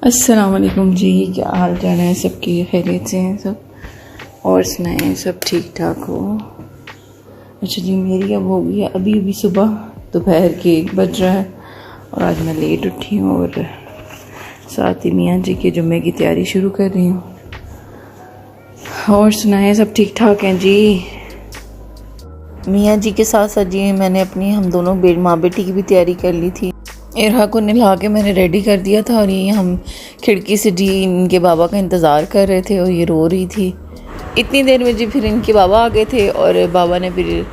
अस्सलाम वालेकुम जी, क्या हाल चाल है सबकी? खैरियत से हैं सब? और सुनाएं, सब ठीक ठाक हो? अच्छा जी, मेरी अब हो गई है अभी सुबह, दोपहर के 1 बज रहा है और आज मैं लेट उठी हूँ और साथ ही मियाँ जी के जुम्मे की तैयारी शुरू कर रही हूँ। और सुनाएं, सब ठीक ठाक हैं जी? मियाँ जी के साथ साथ जी मैंने अपनी हम दोनों माँ बेटी की भी तैयारी कर ली थी। इरहा को नहला के मैंने रेडी कर दिया था और ये हम खिड़की से जी इनके बाबा का इंतज़ार कर रहे थे और ये रो रही थी। इतनी देर में जी फिर इनके बाबा आ गए थे और बाबा ने फिर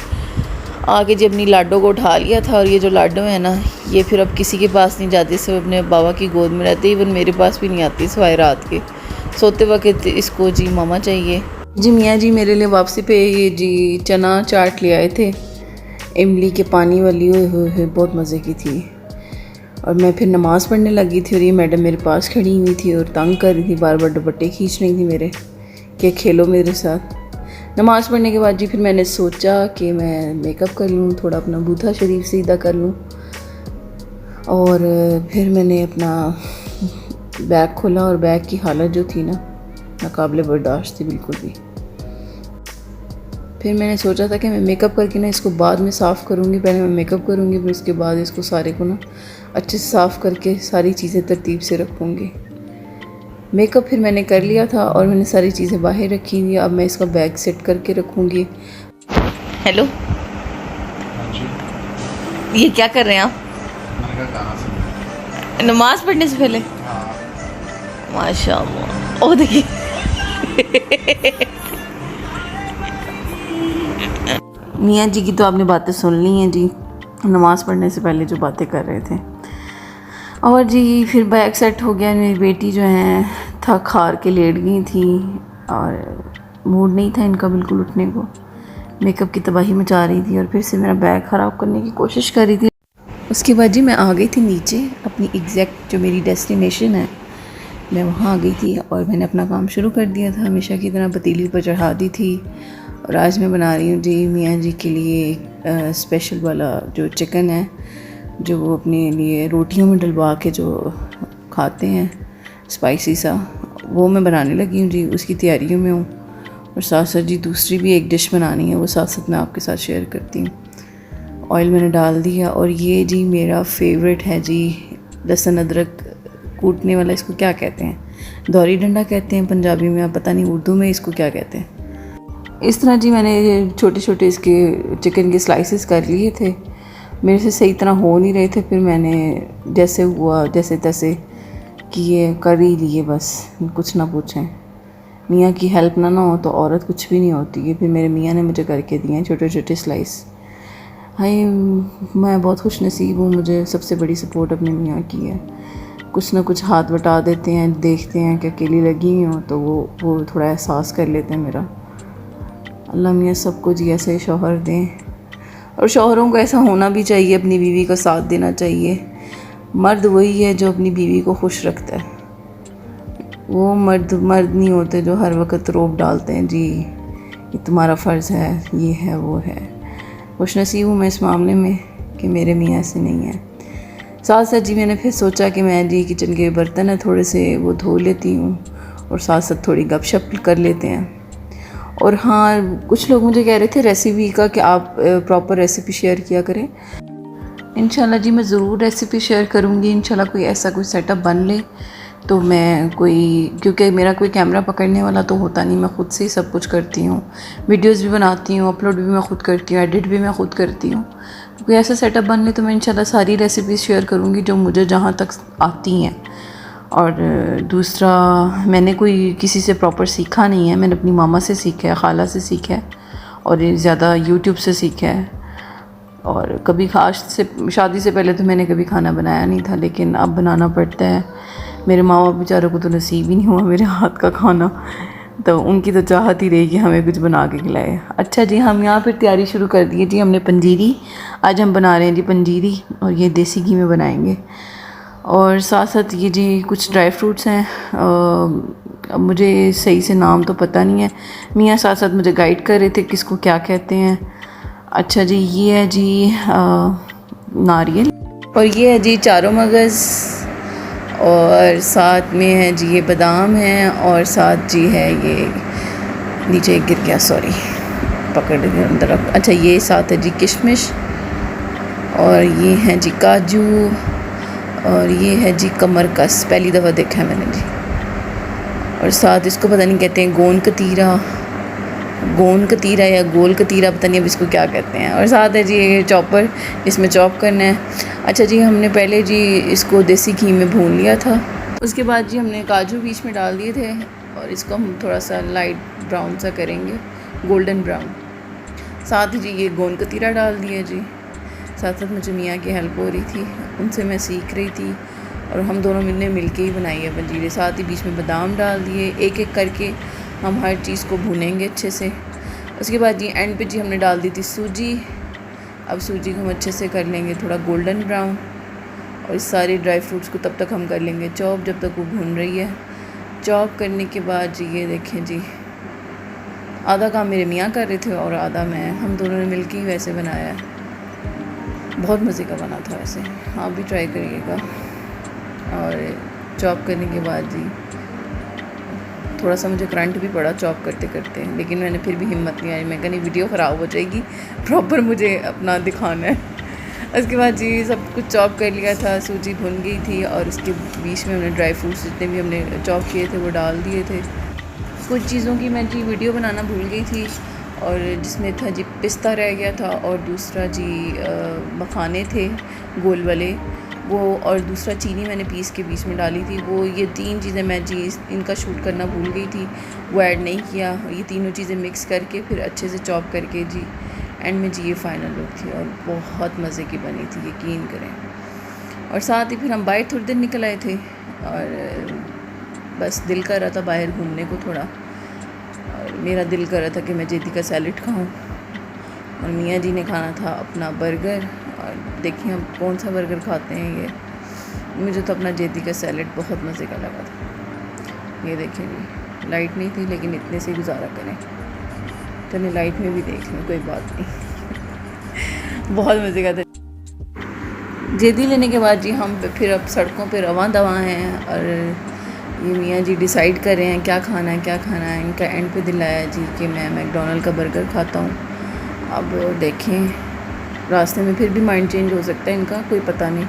आके जी अपनी लाडो को उठा लिया था। और ये जो लाडो है ना, ये फिर अब किसी के पास नहीं जाती, सिर्फ अपने बाबा की गोद में रहती। इवन मेरे पास भी नहीं आती सिवाय रात के सोते वक्त इसको जी मामा चाहिए। जी मियाँ जी मेरे लिए वापसी पे ये जी चना चाट ले आए थे, इमली के पानी वाली, हुए बहुत मज़े की थी। और मैं फिर नमाज़ पढ़ने लगी थी और ये मैडम मेरे पास खड़ी हुई थी और तंग कर रही थी, बार बार दुपट्टे खींच रही थी मेरे कि खेलो मेरे साथ। नमाज़ पढ़ने के बाद जी फिर मैंने सोचा कि मैं मेकअप कर लूँ, थोड़ा अपना बूथा शरीफ सीधा कर लूँ। और फिर मैंने अपना बैग खोला और बैग की हालत जो थी ना, नाकाबिले बर्दाश्त थी बिल्कुल भी। फिर मैंने सोचा था कि मैं मेकअप करके ना इसको बाद में साफ़ करूँगी। पहले मैं मेकअप करूँगी, फिर उसके बाद इसको सारे को ना अच्छे से साफ़ करके सारी चीज़ें तरतीब से रखूँगी। मेकअप फिर मैंने कर लिया था और मैंने सारी चीज़ें बाहर रखी हुई। अब मैं इसका बैग सेट करके रखूँगी। हेलो जी, ये क्या कर रहे हैं आप? नमाज़ पढ़ने से पहले? माशाअल्लाह। ओ देखिए मियाँ जी की तो आपने बातें सुन ली हैं जी, नमाज़ पढ़ने से पहले जो बातें कर रहे थे। और जी फिर बैग सेट हो गया। मेरी बेटी जो है थक हार के लेट गई थी और मूड नहीं था इनका बिल्कुल उठने को, मेकअप की तबाही मचा रही थी और फिर से मेरा बैग ख़राब करने की कोशिश कर रही थी। उसके बाद जी मैं आ गई थी नीचे, अपनी एग्जैक्ट जो मेरी डेस्टिनेशन है मैं वहाँ आ गई थी और मैंने अपना काम शुरू कर दिया था। हमेशा की तरह पतीली पर चढ़ा दी थी और आज मैं बना रही हूँ जी मियाँ जी के लिए स्पेशल वाला जो चिकन है, जो वो अपने लिए रोटियों में डलवा के जो खाते हैं स्पाइसी सा, वो मैं बनाने लगी हूँ जी, उसकी तैयारियों में हूँ। और साथ साथ जी दूसरी भी एक डिश बनानी है, वो साथ साथ मैं आपके साथ शेयर करती हूँ। ऑयल मैंने डाल दिया और ये जी मेरा फेवरेट है जी लहसुन अदरक कूटने वाला, इसको क्या कहते हैं? दौरी डंडा कहते हैं पंजाबी में, आप पता नहीं उर्दू में इसको क्या कहते हैं। इस तरह जी मैंने छोटे छोटे इसके चिकन के स्लाइसेस कर लिए थे, मेरे से सही तरह हो नहीं रहे थे। फिर मैंने जैसे हुआ जैसे तैसे किए कर ही लिए, बस कुछ ना पूछें। मियाँ की हेल्प ना हो तो औरत कुछ भी नहीं होती है। फिर मेरे मियाँ ने मुझे करके दिए हैं छोटे छोटे स्लाइस। हाय, मैं बहुत खुश नसीब हूँ, मुझे सबसे बड़ी सपोर्ट अपने मियाँ की है। कुछ ना कुछ हाथ बटा देते हैं, देखते हैं कि अकेली लगी हुई हूँ तो वो थोड़ा एहसास कर लेते हैं मेरा। अल्लाह मियाँ सबको जी ऐसे शौहर दें, और शौहरों को ऐसा होना भी चाहिए, अपनी बीवी का साथ देना चाहिए। मर्द वही है जो अपनी बीवी को खुश रखता है, वो मर्द नहीं होते जो हर वक्त रोब डालते हैं जी ये तुम्हारा फ़र्ज़ है, ये है वो है। खुश नसीब हूँ मैं इस मामले में कि मेरे मियाँ ऐसे नहीं हैं। साथ साथ जी मैंने फिर सोचा कि मैं जी किचन के बर्तन है थोड़े से वो धो लेती हूँ और साथ साथ थोड़ी गपशप कर लेते हैं। और हाँ, कुछ लोग मुझे कह रहे थे रेसिपी का कि आप प्रॉपर रेसिपी शेयर किया करें। इंशाल्लाह जी मैं ज़रूर रेसिपी शेयर करूँगी। इंशाल्लाह कोई ऐसा कोई सेटअप बन ले तो मैं क्योंकि मेरा कोई कैमरा पकड़ने वाला तो होता नहीं, मैं ख़ुद से ही सब कुछ करती हूँ, वीडियोज़ भी बनाती हूँ, अपलोड भी मैं ख़ुद करती हूँ, एडिट भी मैं ख़ुद करती हूँ। कोई ऐसा सेटअप बन ले तो मैं इंशाल्लाह सारी रेसिपीज़ शेयर करूँगी जो मुझे जहाँ तक आती हैं। और दूसरा, मैंने कोई किसी से प्रॉपर सीखा नहीं है, मैंने अपनी मामा से सीखा है, खाला से सीखा है और ये ज़्यादा यूट्यूब से सीखा है। और कभी शादी से पहले तो मैंने कभी खाना बनाया नहीं था, लेकिन अब बनाना पड़ता है। मेरे माँ बाप बेचारों को तो नसीब ही नहीं हुआ मेरे हाथ का खाना, तो उनकी तो चाहत ही रही कि हमें कुछ बना के खिलाए। अच्छा जी, हम यहाँ पर तैयारी शुरू कर दी जी, हमने पंजीरी आज हम बना रहे हैं जी, पंजीरी, और ये देसी घी में बनाएंगे। और साथ साथ ये जी कुछ ड्राई फ्रूट्स हैं, अब मुझे सही से नाम तो पता नहीं है, मियाँ साथ साथ मुझे गाइड कर रहे थे किसको क्या कहते हैं। अच्छा जी, ये है जी नारियल, और ये है जी चारों मगज़, और साथ में है जी ये बादाम है, और साथ जी है ये नीचे गिर गया, सॉरी, पकड़ के अंदर रख। अच्छा, ये साथ है जी किशमिश, और ये हैं जी काजू, और ये है जी कमरकस, पहली दफ़ा देखा है मैंने जी। और साथ इसको पता नहीं कहते हैं गोंद कतीरा या गोल कतीरा, पता नहीं अब इसको क्या कहते हैं। और साथ है जी ये चॉपर, इसमें चॉप करना है। अच्छा जी, हमने पहले जी इसको देसी घी में भून लिया था, उसके बाद जी हमने काजू बीच में डाल दिए थे, और इसको हम थोड़ा सा लाइट ब्राउन सा करेंगे, गोल्डन ब्राउन। साथ ही जी ये गोंद कतीरा डाल दिया जी। साथ साथ मुझे मियाँ की हेल्प हो रही थी, उनसे मैं सीख रही थी, और हम दोनों ने मिल के ही बनाई है पंजीरे। साथ ही बीच में बादाम डाल दिए, एक एक करके हम हर चीज़ को भूनेंगे अच्छे से। उसके बाद जी एंड पे जी हमने डाल दी थी सूजी। अब सूजी को हम अच्छे से कर लेंगे थोड़ा गोल्डन ब्राउन, और इस सारे ड्राई फ्रूट्स को तब तक हम कर लेंगे चॉप, जब तक वो भून रही है। चॉप करने के बाद जी ये देखें जी, आधा काम मेरे मियाँ कर रहे थे और आधा मैं, हम दोनों ने मिल के ही वैसे बनाया है। बहुत मज़े का बना था वैसे, आप भी ट्राई करिएगा। और चॉप करने के बाद जी थोड़ा सा मुझे करंट भी पड़ा चॉप करते करते, लेकिन मैंने फिर भी हिम्मत नहीं आई, मैं कहा नहीं वीडियो ख़राब हो जाएगी, प्रॉपर मुझे अपना दिखाना है। उसके बाद जी सब कुछ चॉप कर लिया था, सूजी भुन गई थी, और उसके बीच में हमने ड्राई फ्रूट्स जितने भी हमने चॉप किए थे वो डाल दिए थे। कुछ चीज़ों की मैं जी वीडियो बनाना भूल गई थी, और जिसमें था जी पिस्ता रह गया था, और दूसरा जी मखाने थे गोल वाले वो, और दूसरा चीनी मैंने पीस के बीच में डाली थी वो। ये 3 चीज़ें मैं जी इनका शूट करना भूल गई थी, वो ऐड नहीं किया। ये तीनों चीज़ें मिक्स करके फिर अच्छे से चॉप करके जी एंड में जी ये फ़ाइनल लुक थी, और बहुत मज़े की बनी थी, यकीन करें। और साथ ही फिर हम बाहर थोड़ी देर निकल आए थे, और बस दिल कर रहा था बाहर घूमने को थोड़ा, और मेरा दिल कर रहा था कि मैं जेदी का सैलेड खाऊं, और मियाँ जी ने खाना था अपना बर्गर। और देखिए हम कौन सा बर्गर खाते हैं, ये मुझे तो अपना जेदी का सैलेड बहुत मज़े का लगा था। ये देखें जी, लाइट नहीं थी लेकिन इतने से गुजारा करें, तो नहीं लाइट में भी देख लें, कोई बात नहीं। बहुत मज़े का था। जेदी लेने के बाद जी हम फिर अब सड़कों पे रवां दवा हैं, और ये मियाँ जी डिसाइड कर रहे हैं क्या खाना है। इनका एंड पे दिल आया जी कि मैं मैकडॉनल्ड का बर्गर खाता हूँ। अब देखें रास्ते में फिर भी माइंड चेंज हो सकता है इनका, कोई पता नहीं।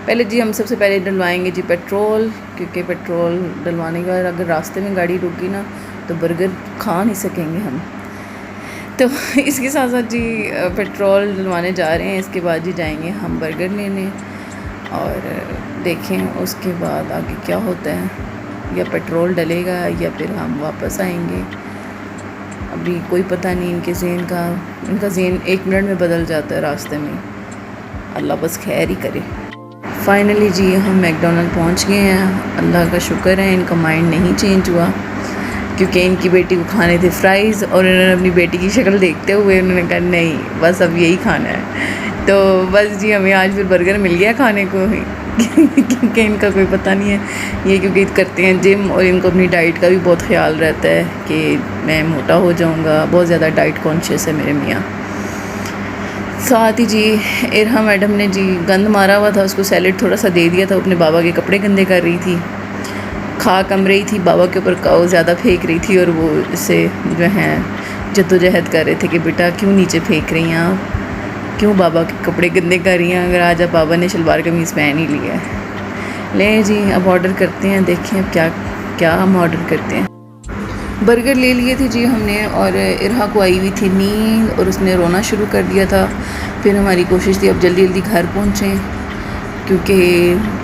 पहले जी हम सबसे पहले डलवाएंगे जी पेट्रोल, क्योंकि पेट्रोल डलवाने के बाद अगर रास्ते में गाड़ी रुकी ना तो बर्गर खा नहीं सकेंगे हम, तो इसके साथ साथ जी पेट्रोल डलवाने जा रहे हैं। इसके बाद जी जाएंगे हम बर्गर लेने, और देखें उसके बाद आगे क्या होता है, या पेट्रोल डलेगा या फिर हम वापस आएंगे, अभी कोई पता नहीं। इनका ज़हन 1 मिनट में बदल जाता है रास्ते में, अल्लाह बस खैर ही करे। फाइनली जी हम मैकडॉनल्ड पहुंच गए हैं, अल्लाह का शुक्र है इनका माइंड नहीं चेंज हुआ, क्योंकि इनकी बेटी को खाने थे फ्राइज़, और इन्होंने अपनी बेटी की शक्ल देखते हुए उन्होंने कहा नहीं बस अब यही खाना है। तो बस जी हमें आज फिर बर्गर मिल गया खाने को, क्योंकि इनका कोई पता नहीं है, ये क्योंकि करते हैं जिम, और इनको अपनी डाइट का भी बहुत ख्याल रहता है कि मैं मोटा हो जाऊंगा, बहुत ज़्यादा डाइट कॉन्शियस है मेरे मियाँ। साथ ही जी इरहा मैडम ने जी गंद मारा हुआ था, उसको सैलेड थोड़ा सा दे दिया था, अपने बाबा के कपड़े गंदे कर रही थी, खा कम रही थी, बाबा के ऊपर काऊ ज़्यादा फेंक रही थी, और वो इससे जो है जद्दोजहद कर रहे थे कि बेटा क्यों नीचे फेंक रही हैं आप, क्यों बाबा के कपड़े गंदे कर रही हैं, अगर आज आप बाबा ने शलवार कमीज़ पहन ही लिया है। ले जी अब ऑर्डर करते हैं, देखें अब क्या हम ऑर्डर करते हैं। बर्गर ले लिए थे जी हमने, और इरहा को आई हुई थी नींद और उसने रोना शुरू कर दिया था। फिर हमारी कोशिश थी अब जल्दी जल्दी घर पहुँचें, क्योंकि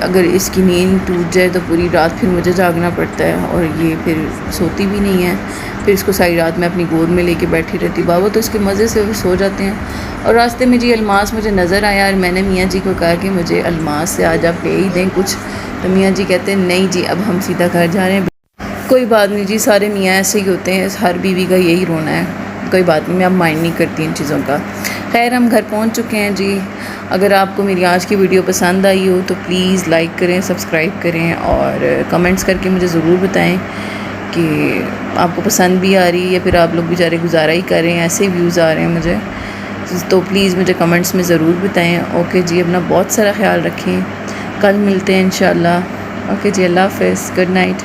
अगर इसकी नींद टूट जाए तो पूरी रात फिर मुझे जागना पड़ता है, और ये फिर सोती भी नहीं है। फिर इसको सारी रात मैं अपनी गोद में लेके बैठी रहती, बाबा तो इसके मज़े से सो जाते हैं। और रास्ते में जी अलमास मुझे नज़र आया, और मैंने मियाँ जी को कहा कि मुझे अलमास से आज आप ले ही दें कुछ, तो मियाँ जी कहते हैं नहीं जी अब हम सीधा घर जा रहे हैं। कोई बात नहीं जी, सारे मियाँ ऐसे ही होते हैं, हर बीवी का यही रोना है, कोई बात नहीं, मैं अब माइंड नहीं करती इन चीज़ों का। खैर हम घर पहुंच चुके हैं जी। अगर आपको मेरी आज की वीडियो पसंद आई हो तो प्लीज़ लाइक करें, सब्सक्राइब करें, और कमेंट्स करके मुझे ज़रूर बताएं कि आपको पसंद भी आ रही है, या फिर आप लोग बेचारे गुजारा ही कर रहे हैं, ऐसे व्यूज़ आ रहे हैं मुझे, तो प्लीज़ मुझे कमेंट्स में ज़रूर बताएं। ओके जी, अपना बहुत सारा ख्याल रखें, कल मिलते हैं इंशाल्लाह। ओके जी, अल्लाह हाफिज़, गुड नाइट।